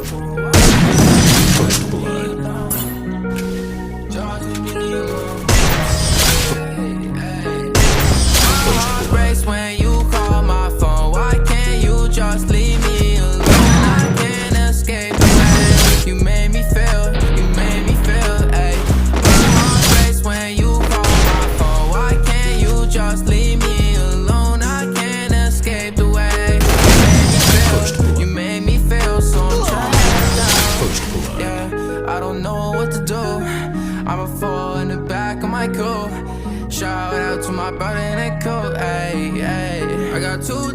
First blood. Race when you call my phone. Why can't you just leave me alone? I can't escape the way you made me feel. You made me feel, ayy. My heart race when you call my phone. Why can't you just leave me alone? I can't escape the way you made me feel. So I'm trying to yeah, I don't know what to do. I'ma fall in the back of my coupe. Shout out to my brother in that coat, ayy, ayy. I got two